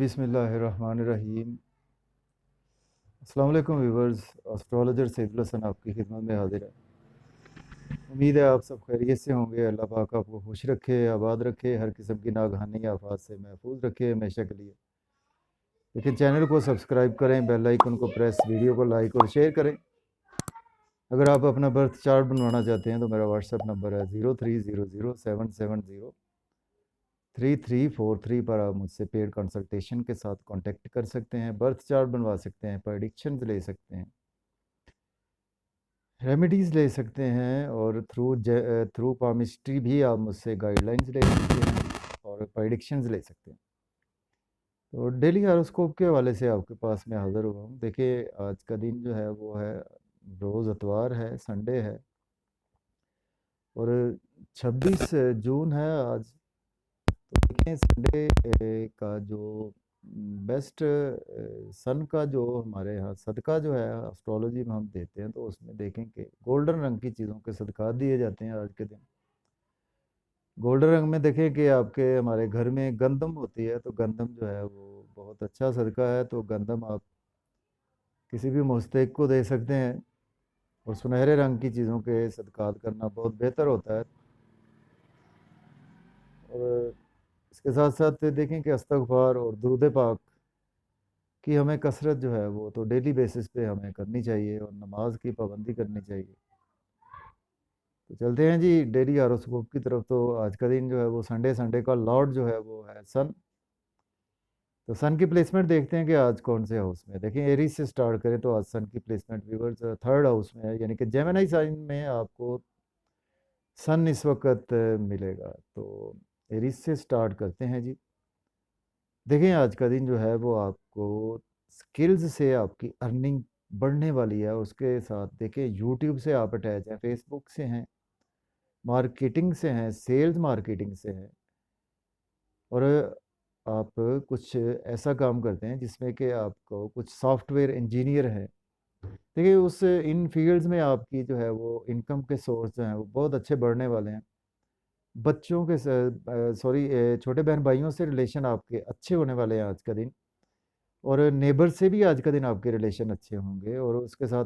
बिस्मिल्लाहिर्रहमानिर्रहीम। अस्सलाम वालेकुम व्यूवर्स। एस्ट्रोलॉजर सैदुल हसन आपकी खिदमत में हाजिर है। उम्मीद है आप सब खैरियत से होंगे। अल्लाह पाक आपको खुश रखे, आबाद रखे, हर किस्म की नागहानी आफात से महफूज रखे हमेशा के लिए। लेकिन चैनल को सब्सक्राइब करें, बेल आइकन को प्रेस, वीडियो को लाइक और शेयर करें। अगर आप अपना बर्थ चार्ट बनवाना चाहते हैं तो मेरा व्हाट्सएप नंबर है 0300770343 पर आप मुझसे पेड कंसल्टेशन के साथ कांटेक्ट कर सकते हैं, बर्थ चार्ट बनवा सकते हैं, प्रेडिक्शंस ले सकते हैं, रेमेडीज़ ले सकते हैं और थ्रू पामिस्ट्री भी आप मुझसे गाइडलाइंस ले सकते हैं और प्रेडिक्शंस ले सकते हैं। तो डेली हॉरोस्कोप के हवाले से आपके पास मैं हाज़िर हुआ हूँ। देखिए आज का दिन जो है वो है, रोज़ इतवार है, संडे है और 26 जून है आज। तो देखें संडे का जो बेस्ट सन का जो हमारे यहाँ सदका जो है एस्ट्रोलॉजी में हम देते हैं, तो उसमें देखें कि गोल्डन रंग की चीज़ों के सदका दिए जाते हैं आज के दिन। गोल्डन रंग में देखें कि आपके हमारे घर में गंदम होती है, तो गंदम जो है वो बहुत अच्छा सदका है। तो गंदम आप किसी भी मुस्तहिक को दे सकते हैं और सुनहरे रंग की चीज़ों के सदकात करना बहुत बेहतर होता है। और इसके साथ साथ देखें कि इस्तग़फ़ार और दुरूद पाक कि हमें कसरत जो है वो तो डेली बेसिस पे हमें करनी चाहिए और नमाज की पाबंदी करनी चाहिए। तो चलते हैं जी डेली हॉरोस्कोप की तरफ। तो आज का दिन जो है वो संडे, संडे का लॉर्ड जो है वो है सन। तो सन की प्लेसमेंट देखते हैं कि आज कौन से हाउस में। देखें एरीज से स्टार्ट करें तो आज सन की प्लेसमेंट व्यूअर्स थर्ड हाउस में है, यानी कि जेमिनी साइन में आपको सन इस वक्त मिलेगा। तो एरीज से स्टार्ट करते हैं जी। देखें आज का दिन जो है वो आपको स्किल्स से आपकी अर्निंग बढ़ने वाली है। उसके साथ देखें यूट्यूब से आप अटैच हैं, फेसबुक से हैं, मार्केटिंग से हैं, सेल्स मार्केटिंग से हैं और आप कुछ ऐसा काम करते हैं जिसमें कि आपको कुछ सॉफ्टवेयर इंजीनियर है। देखिए उस इन फील्ड्स में आपकी जो है वो इनकम के सोर्स जो हैं वो बहुत अच्छे बढ़ने वाले हैं। बच्चों के छोटे बहन भाइयों से रिलेशन आपके अच्छे होने वाले हैं आज का दिन। और नेबर से भी आज का दिन आपके रिलेशन अच्छे होंगे। और उसके साथ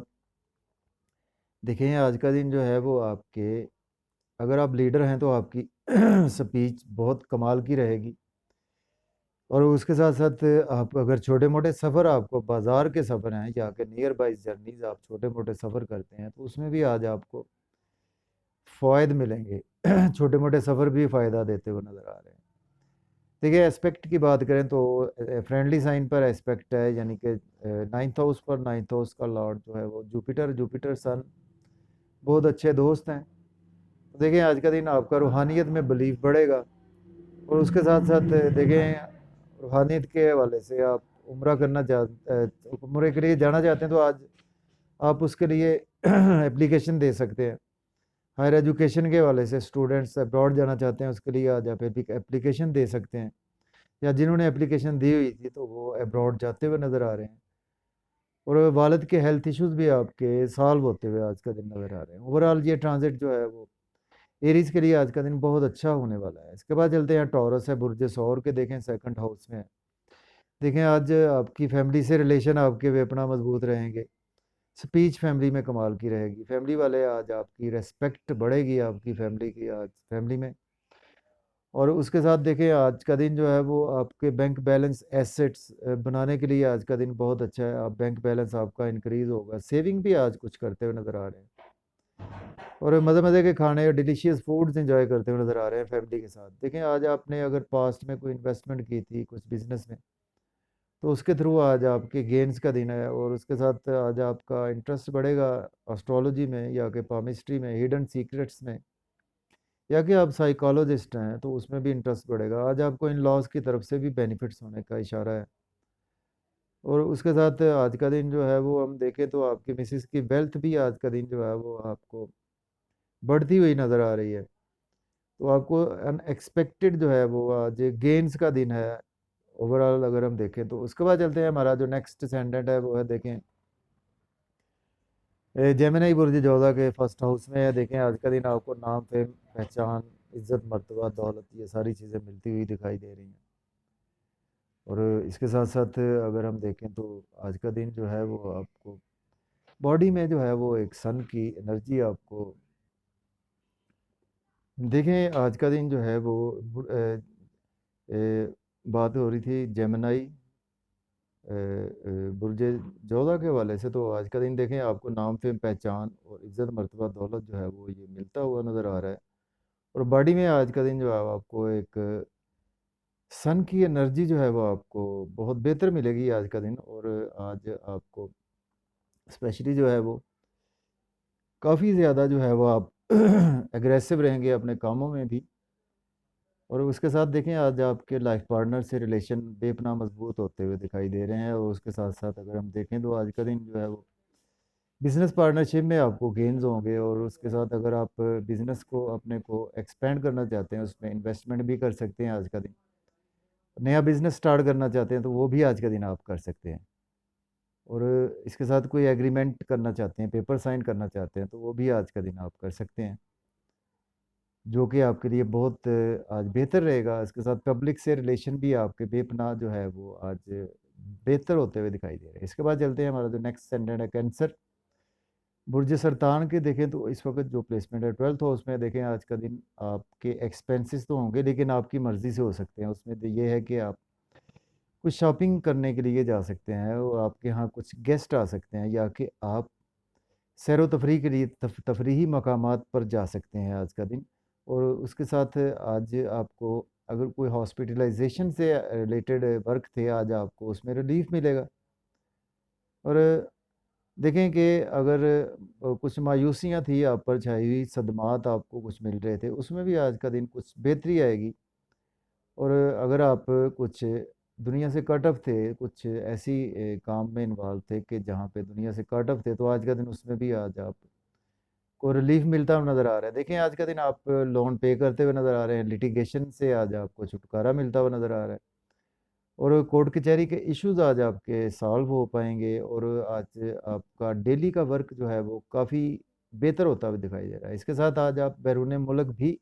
देखें आज का दिन जो है वो आपके, अगर आप लीडर हैं तो आपकी स्पीच बहुत कमाल की रहेगी। और उसके साथ साथ आप अगर छोटे मोटे सफ़र, आपको बाज़ार के सफ़र हैं या कि नियर बाई जर्नीज़ आप छोटे मोटे सफ़र करते हैं, तो उसमें भी आज आपको फ़ायदे मिलेंगे। छोटे मोटे सफ़र भी फ़ायदा देते हुए नज़र आ रहे हैं। देखिए एस्पेक्ट की बात करें तो फ्रेंडली साइन पर एस्पेक्ट है, यानी कि नाइन्थ हाउस पर, नाइन्थ हाउस का लॉर्ड जो है वो जुपिटर, जुपिटर सन बहुत अच्छे दोस्त हैं। तो देखिए आज का दिन आपका रूहानियत में बिलीव बढ़ेगा। और उसके साथ साथ देखें रूहानियत के हवाले से आप उम्रे के लिए जाना चाहते हैं तो आज आप उसके लिए एप्लीकेशन दे सकते हैं। हायर एजुकेशन के हवाले से स्टूडेंट्स अब्रॉड जाना चाहते हैं, उसके लिए आज आप एप्लीकेशन दे सकते हैं, या जिन्होंने एप्लीकेशन दी हुई थी तो वो अब्रॉड जाते हुए नज़र आ रहे हैं। और वालिद के हेल्थ इश्यूज़ भी आपके सॉल्व होते हुए आज का दिन नज़र आ रहे हैं। ओवरऑल ये ट्रांजिट जो है वो एरीज के लिए आज का दिन बहुत अच्छा होने वाला है। इसके बाद चलते हैं टॉरस है, बुर्ज सौर के देखें सेकंड हाउस में है। देखें आज आपकी फैमिली से रिलेशन आपके वे अपना मजबूत रहेंगे। स्पीच फैमिली में कमाल की रहेगी। फैमिली वाले आज आपकी रेस्पेक्ट बढ़ेगी आपकी फैमिली की आज फैमिली में। और उसके साथ देखें आज का दिन जो है वो आपके बैंक बैलेंस एसेट्स बनाने के लिए आज का दिन बहुत अच्छा है। आप बैंक बैलेंस आपका इंक्रीज़ होगा। सेविंग भी आज कुछ करते हुए नज़र आ रहे हैं और मज़े मज़े के खाने और डिलीशियस फूड्स एंजॉय करते हुए नज़र आ रहे हैं फैमिली के साथ। देखें आज आपने अगर पास्ट में कोई इन्वेस्टमेंट की थी कुछ बिजनेस में, तो उसके थ्रू आज आपके गेंस का दिन है। और उसके साथ आज आपका इंटरेस्ट बढ़ेगा एस्ट्रोलॉजी में या कि पामिस्ट्री में, हिडन सीक्रेट्स में, या कि आप साइकोलॉजिस्ट हैं तो उसमें भी इंटरेस्ट बढ़ेगा। आज आपको इन लॉज की तरफ से भी बेनिफिट्स होने का इशारा है। और उसके साथ आज का दिन जो है वो हम देखें तो आपकी मिसिस की वेल्थ भी आज का दिन जो है वो आपको बढ़ती हुई नज़र आ रही है। तो आपको अनएक्सपेक्टेड जो है वो आज गेन्स का दिन है ओवरऑल अगर हम देखें तो। उसके बाद चलते हैं, हमारा जो नेक्स्ट सेंडेंट है वो है देखें जेमिनी बुर्ज जोधा के फर्स्ट हाउस में है। देखें आज का दिन आपको नाम, फेम, पहचान, इज्जत, मर्तबा, दौलत, ये सारी चीज़ें मिलती हुई दिखाई दे रही हैं। और इसके साथ साथ अगर हम देखें तो आज का दिन जो है वो आपको बॉडी में जो है वो एक सन की एनर्जी आपको देखें। आज का दिन जो है वो बात हो रही थी जेमिनाई बुर्ज जोधा के हवाले से। तो आज का दिन देखें आपको नाम फेम पहचान और इज्जत मर्तबा दौलत जो है वो ये मिलता हुआ नज़र आ रहा है। और बॉडी में आज का दिन जो है आपको एक सन की एनर्जी जो है वो आपको बहुत बेहतर मिलेगी आज का दिन। और आज आपको स्पेशली जो है वो काफ़ी ज़्यादा जो है वो आप एग्रेसिव रहेंगे अपने कामों में भी। और उसके साथ देखें आज आपके लाइफ पार्टनर से रिलेशन बेपनाह मजबूत होते हुए दिखाई दे रहे हैं। और उसके साथ साथ अगर हम देखें तो आज का दिन जो है वो बिज़नेस पार्टनरशिप में आपको गेन्स होंगे। और उसके साथ अगर आप बिज़नेस को अपने को एक्सपेंड करना चाहते हैं उसमें इन्वेस्टमेंट भी कर सकते हैं आज का दिन। नया बिज़नेस स्टार्ट करना चाहते हैं तो वो भी आज का दिन आप कर सकते हैं। और इसके साथ कोई एग्रीमेंट करना चाहते हैं, पेपर साइन करना चाहते हैं तो वो भी आज का दिन आप कर सकते हैं, जो कि आपके लिए बहुत आज बेहतर रहेगा। इसके साथ पब्लिक से रिलेशन भी आपके बेपनाह जो है वो आज बेहतर होते हुए दिखाई दे रहे हैं। इसके बाद चलते हैं, हमारा जो नेक्स्ट स्टैंडर्ड है कैंसर बुर्ज सरतान के देखें तो इस वक्त जो प्लेसमेंट है 12th हाउस में देखें आज का दिन आपके एक्सपेंसेस तो होंगे लेकिन आपकी मर्ज़ी से हो सकते हैं। उसमें तो ये है कि आप कुछ शॉपिंग करने के लिए जा सकते हैं और आपके यहाँ कुछ गेस्ट आ सकते हैं, या कि आप सैर व तफरीह के लिए तफरीही मकामात पर जा सकते हैं आज का दिन। और उसके साथ आज आपको अगर कोई हॉस्पिटलाइजेशन से रिलेटेड वर्क थे आज आपको उसमें रिलीफ मिलेगा। और देखें कि अगर कुछ मायूसियाँ थी आप पर छाई हुई, सदमात आपको कुछ मिल रहे थे, उसमें भी आज का दिन कुछ बेहतरी आएगी। और अगर आप कुछ दुनिया से कट ऑफ थे, कुछ ऐसी काम में इन्वॉल्व थे कि जहाँ पे दुनिया से कट ऑफ थे, तो आज का दिन उसमें भी आज आपको रिलीफ मिलता हुआ नज़र आ रहा है। देखें आज का दिन आप लोन पे करते हुए नज़र आ रहे हैं, लिटिगेशन से आज आपको छुटकारा मिलता हुआ नज़र आ रहा है। और कोर्ट कचहरी के इश्यूज आज आपके सॉल्व हो पाएंगे। और आज आपका डेली का वर्क जो है वो काफ़ी बेहतर होता हुआ दिखाई दे रहा है। इसके साथ आज आप बैरून मुल्क भी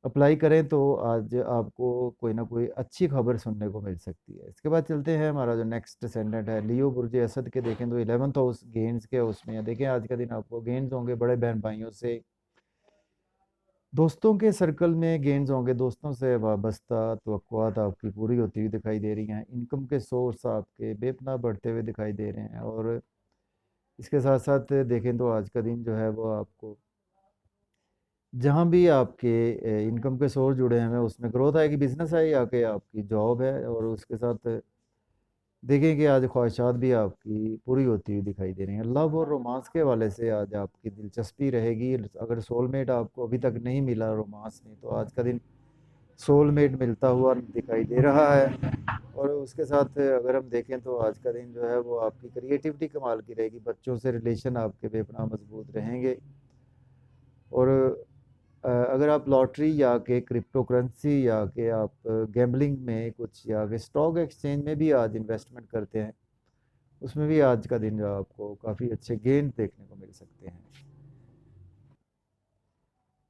अप्लाई करें तो आज आपको कोई ना कोई अच्छी खबर सुनने को मिल सकती है। इसके बाद चलते हैं, हमारा जो नेक्स्ट असेंडेंट है लियो बुर्ज असद के देखें तो 11th हाउस गेंस के उसमें है। देखें आज का दिन आपको गेंस होंगे बड़े बहन भाइयों से, दोस्तों के सर्कल में गेंस होंगे, दोस्तों से वाबस्ता तवक्कुआत आपकी पूरी होती हुई दिखाई दे रही हैं। इनकम के सोर्स आपके बेपनाह बढ़ते हुए दिखाई दे रहे हैं। और इसके साथ साथ देखें तो आज का दिन जो है वो आपको जहाँ भी आपके इनकम के सोर्स जुड़े हैं उसमें ग्रोथ आएगी, बिजनेस है या कि आपकी जॉब है। और उसके साथ देखें कि आज ख्वाहिशात भी आपकी पूरी होती हुई दिखाई दे रही हैं। लव और रोमांस के हवाले से आज आपकी दिलचस्पी रहेगी। अगर सोलमेट आपको अभी तक नहीं मिला रोमांस में तो आज का दिन सोलमेट मिलता हुआ दिखाई दे रहा है। और उसके साथ अगर हम देखें तो आज का दिन जो है वो आपकी क्रिएटिविटी कमाल की रहेगी, बच्चों से रिलेशन आपके बेपनाह मजबूत रहेंगे। और अगर आप लॉटरी या के क्रिप्टो करेंसी या कि आप गैम्बलिंग में कुछ या कि स्टॉक एक्सचेंज में भी आज इन्वेस्टमेंट करते हैं, उसमें भी आज का दिन जो आपको काफ़ी अच्छे गेन देखने को मिल सकते हैं।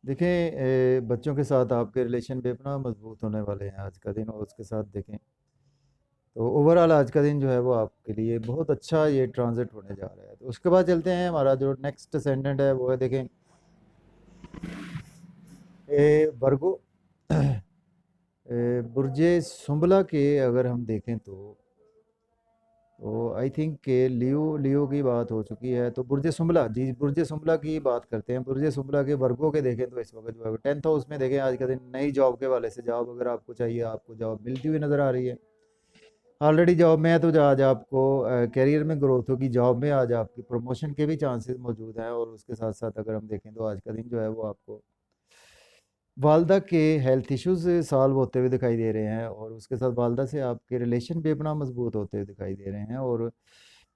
देखें बच्चों के साथ आपके रिलेशन बेपनाह मजबूत होने वाले हैं आज का दिन। और उसके साथ देखें तो ओवरऑल आज का दिन जो है वो आपके लिए बहुत अच्छा ये ट्रांजिट होने जा रहा है। तो उसके बाद चलते हैं, हमारा जो नेक्स्ट असेंडेंट है वो है देखें वर्गो बुर्जे सुंबला के अगर हम देखें तो आई थिंक के लियो लियो की बात हो चुकी है। तो बुर्जे सुंबला, जी बुर्जे सुंबला की बात करते हैं। बुर्जे सुंबला के वर्गों के देखें तो इस वक्त जो है 10th हाउस में देखें आज का दिन नई जॉब के वाले से, जॉब अगर आपको चाहिए आपको जॉब मिलती हुई नज़र आ रही है। ऑलरेडी जॉब में है तो आज आपको करियर में ग्रोथ होगी, जॉब में आज आपकी प्रमोशन के भी चांसेस मौजूद हैं। और उसके साथ साथ अगर हम देखें तो आज का दिन जो है वो आपको वालदा के हेल्थ इश्यूज सॉल्व होते हुए दिखाई दे रहे हैं। और उसके साथ वालदा से आपके रिलेशन बेपनाह मजबूत होते हुए दिखाई दे रहे हैं। और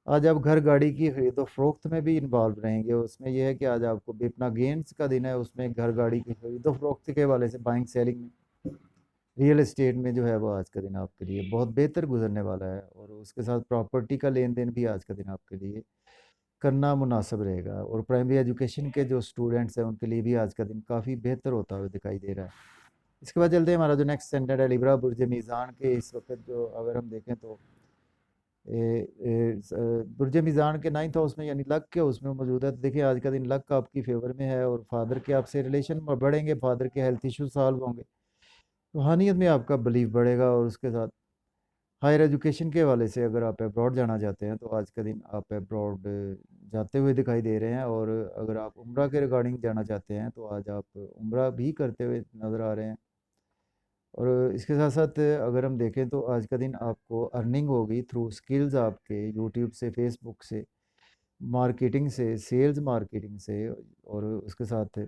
आज आप घर गाड़ी की खरीदो फरोख्त में भी इन्वॉल्व रहेंगे। उसमें यह है कि आज आपको बेपनाह गेंस का दिन है, उसमें घर गाड़ी की खरीदो फरोख्त के वाले से बाइंग सेलिंग में रियल एस्टेट में जो है वो आज का दिन आपके लिए बहुत बेहतर गुजरने वाला है। और उसके साथ प्रॉपर्टी का लेन देन भी आज का दिन आपके लिए करना मुनासिब रहेगा। और प्राइमरी एजुकेशन के जो स्टूडेंट्स हैं उनके लिए भी आज का दिन काफ़ी बेहतर होता हुआ दिखाई दे रहा है। इसके बाद चलते हैं, हमारा जो नेक्स्ट स्टैंडर्ड है लिब्रा बुर्ज मीज़ान के। इस वक्त जो अगर हम देखें तो बुर्ज मीज़ान के 9th हाउस में यानी लक के हाउस में मौजूद है। तो देखिए आज का दिन लक आपकी फेवर में है और फादर के आपसे रिलेशन बढ़ेंगे, फादर के हेल्थ इशू सॉल्व होंगे, रूहानियत में आपका बिलीव बढ़ेगा। और उसके साथ हायर एजुकेशन के हवाले से अगर आप अब्रॉड जाना चाहते हैं तो आज का दिन आप अब्रॉड जाते हुए दिखाई दे रहे हैं। और अगर आप उम्रा के रिगार्डिंग जाना चाहते हैं तो आज आप उम्रा भी करते हुए नज़र आ रहे हैं। और इसके साथ साथ अगर हम देखें तो आज का दिन आपको अर्निंग होगी थ्रू स्किल्स आपके यूट्यूब से, फेसबुक से, मार्केटिंग से, सेल्स मार्केटिंग से। और उसके साथ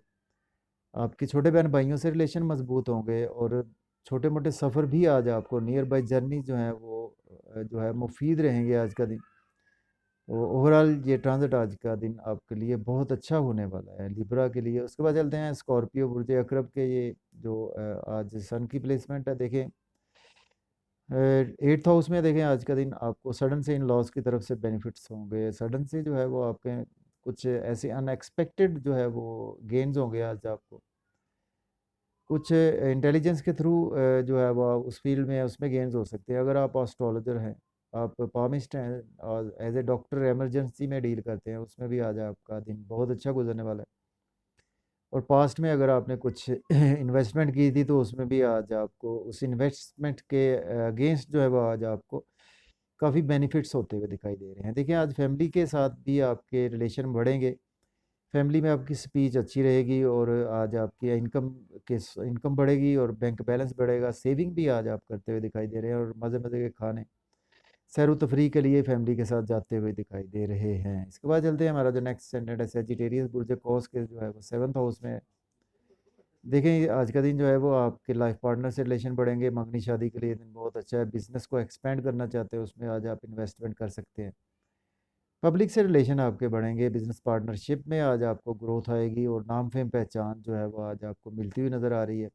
आपके छोटे बहन भाइयों से रिलेशन मजबूत होंगे और छोटे मोटे सफ़र भी आज आपको नियर बाई जर्नी जो है वो जो है मुफीद रहेंगे आज का दिन। तो ओवरऑल ये ट्रांजिट आज का दिन आपके लिए बहुत अच्छा होने वाला है लिब्रा के लिए। उसके बाद चलते हैं स्कॉर्पियो बुर्ज अकरब के। ये जो आज सन की प्लेसमेंट है, देखें 8th हाउस में। देखें आज का दिन आपको सडन से इन लॉज की तरफ से बेनिफिट्स होंगे। सडन से जो है वो आपके कुछ ऐसे अनएक्सपेक्टेड जो है वो गेन्स होंगे आज आपको। कुछ इंटेलिजेंस के थ्रू जो है वो उस फील्ड में उसमें गेन्स हो सकते हैं। अगर आप एस्ट्रोलॉजर हैं, आप पामिस्ट हैं और एज ए डॉक्टर एमरजेंसी में डील करते हैं, उसमें भी आज आपका दिन बहुत अच्छा गुजरने वाला है। और पास्ट में अगर आपने कुछ इन्वेस्टमेंट की थी तो उसमें भी आज आपको उस इन्वेस्टमेंट के अगेंस्ट जो है वो आज आपको काफ़ी बेनिफिट्स होते हुए दिखाई दे रहे हैं। देखिए आज फैमिली के साथ भी आपके रिलेशन बढ़ेंगे, फैमिली में आपकी स्पीच अच्छी रहेगी और आज आपकी इनकम बढ़ेगी और बैंक बैलेंस बढ़ेगा। सेविंग भी आज आप करते हुए दिखाई दे रहे हैं और मज़े मज़े के खाने सैर व तफरीह के लिए फैमिली के साथ जाते हुए दिखाई दे रहे हैं। इसके बाद चलते हैं, हमारा जो नेक्स्ट स्टैंडर्ड है सेजिटेरियस बुर्ज कौस के जो है वो 7th हाउस में है। देखें आज का दिन जो है वो आपके लाइफ पार्टनर से रिलेशन बढ़ेंगे, मंगनी शादी के लिए दिन बहुत अच्छा है। बिजनेस को एक्सपेंड करना चाहते हैं उसमें आज आप इन्वेस्टमेंट कर सकते हैं। पब्लिक से रिलेशन आपके बढ़ेंगे, बिजनेस पार्टनरशिप में आज आपको ग्रोथ आएगी और नाम फेम पहचान जो है वो आज आपको मिलती हुई नज़र आ रही है।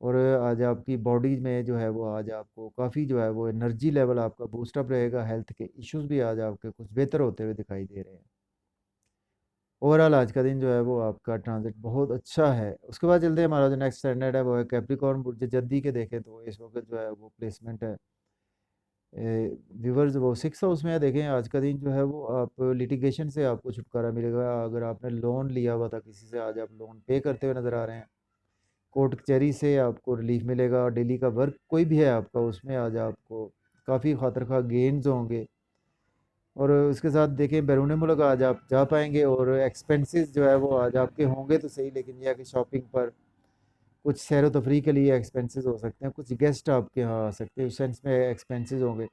और आज आपकी बॉडी में जो है वो आज आपको काफ़ी जो है वो एनर्जी लेवल आपका बूस्टअप रहेगा। हेल्थ के इश्यूज भी आज आपके कुछ बेहतर होते हुए दिखाई दे रहे हैं। ओवरऑल आज का दिन जो है वो आपका ट्रांजिट बहुत अच्छा है। उसके बाद चलते हैं, हमारा जो नेक्स्ट स्टैंडर्ड है वो है कैप्रिकॉर्न बुर्ज जद्दी के। देखें तो इस वक्त जो है वो प्लेसमेंट है व्यूवर्स वो 6 हाउस में है। देखें आज का दिन जो है वो आप लिटिगेशन से आपको छुटकारा मिलेगा। अगर आपने लोन लिया हुआ था किसी से, आज आप लोन पे करते हुए नज़र आ रहे हैं। कोर्ट कचहरी से आपको रिलीफ मिलेगा। डेली का वर्क कोई भी है आपका, उसमें आज आपको काफ़ी खातर खा गेन्स होंगे। और उसके साथ देखिए बैरून मुल्क आज आप जा पाएंगे और एक्सपेंसेस जो है वो आज आपके होंगे तो सही, लेकिन यह कि शॉपिंग पर कुछ सैर व तफरीह के लिए एक्सपेंसेस हो सकते हैं, कुछ गेस्ट आपके यहाँ आ सकते हैं, उस सेंस में एक्सपेंसेस होंगे।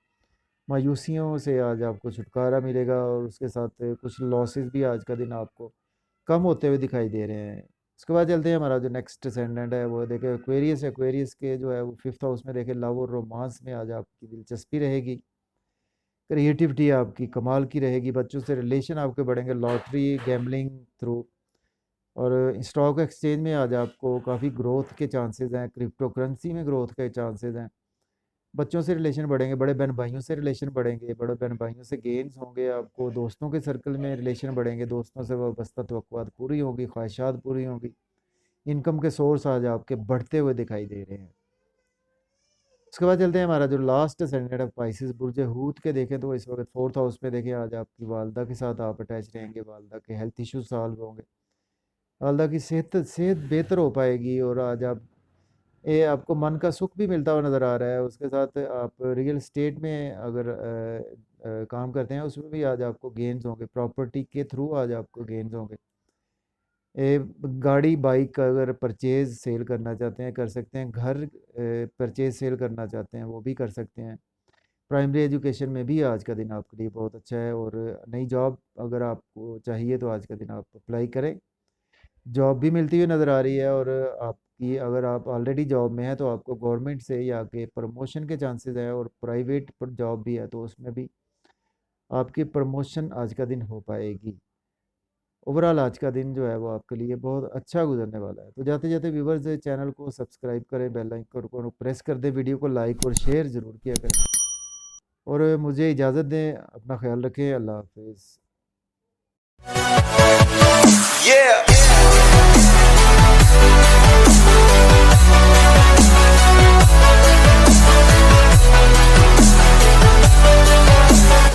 मायूसियों से आज आपको छुटकारा मिलेगा और उसके साथ कुछ लॉसेस भी आज का दिन आपको कम होते हुए दिखाई दे रहे हैं। उसके बाद चलते हैं, हमारा जो नेक्स्ट असेंडेंट है वो देखे एक्वेरियस है। एक्वेरियस के जो है वो 5th हाउस में देखे लव और रोमांस में आज आपकी दिलचस्पी रहेगी। क्रिएटिविटी आपकी कमाल की रहेगी, बच्चों से रिलेशन आपके बढ़ेंगे, लॉटरी गैम्बलिंग थ्रू। और स्टॉक एक्सचेंज में आज आपको काफ़ी ग्रोथ के चांसेस हैं, क्रिप्टो करेंसी में ग्रोथ के चांसेस हैं। बच्चों से रिलेशन बढ़ेंगे, बड़े बहन भाइयों से रिलेशन बढ़ेंगे, बड़े बहन भाइयों से गेन्स होंगे आपको। दोस्तों के सर्कल में रिलेशन बढ़ेंगे, दोस्तों से वाबस्ता तवक्कुआत पूरी होगी, ख्वाहिशात पूरी होंगी। इनकम के सोर्स आज आपके बढ़ते हुए दिखाई दे रहे हैं। उसके बाद चलते हैं, हमारा जो लास्ट असेंडेंट है स्पाइसिस बुर्ज हूत के। देखें तो इस वक्त 4th हाउस में देखें आज आपकी वालदा के साथ आप अटैच रहेंगे, वालदा के हेल्थ इशू सॉल्व होंगे, वालदा की सेहत सेहत बेहतर हो पाएगी और आज आप ये आपको मन का सुख भी मिलता हुआ नज़र आ रहा है। उसके साथ आप रियल स्टेट में अगर काम करते हैं उसमें भी आज आपको गेन्स होंगे, प्रॉपर्टी के थ्रू आज आपको गेन्स होंगे। गाड़ी बाइक अगर परचेज़ सेल करना चाहते हैं कर सकते हैं, घर परचेज़ सेल करना चाहते हैं वो भी कर सकते हैं। प्राइमरी एजुकेशन में भी आज का दिन आपके लिए बहुत अच्छा है। और नई जॉब अगर आपको चाहिए तो आज का दिन आप अप्लाई करें, जॉब भी मिलती हुई नज़र आ रही है। और आपकी अगर आप ऑलरेडी जॉब में हैं तो आपको गवर्नमेंट से या के प्रमोशन के चांसेस हैं, और प्राइवेट पर जॉब भी है तो उसमें भी आपकी प्रमोशन आज का दिन हो पाएगी। ओवरऑल आज का दिन जो है वो आपके लिए बहुत अच्छा गुजरने वाला है। तो जाते जाते व्यूवर्स चैनल को सब्सक्राइब करें, बेल आइकन को प्रेस कर दें, वीडियो को लाइक और शेयर ज़रूर किया करें और मुझे इजाज़त दें। अपना ख्याल रखें। अल्लाह हाफिज़।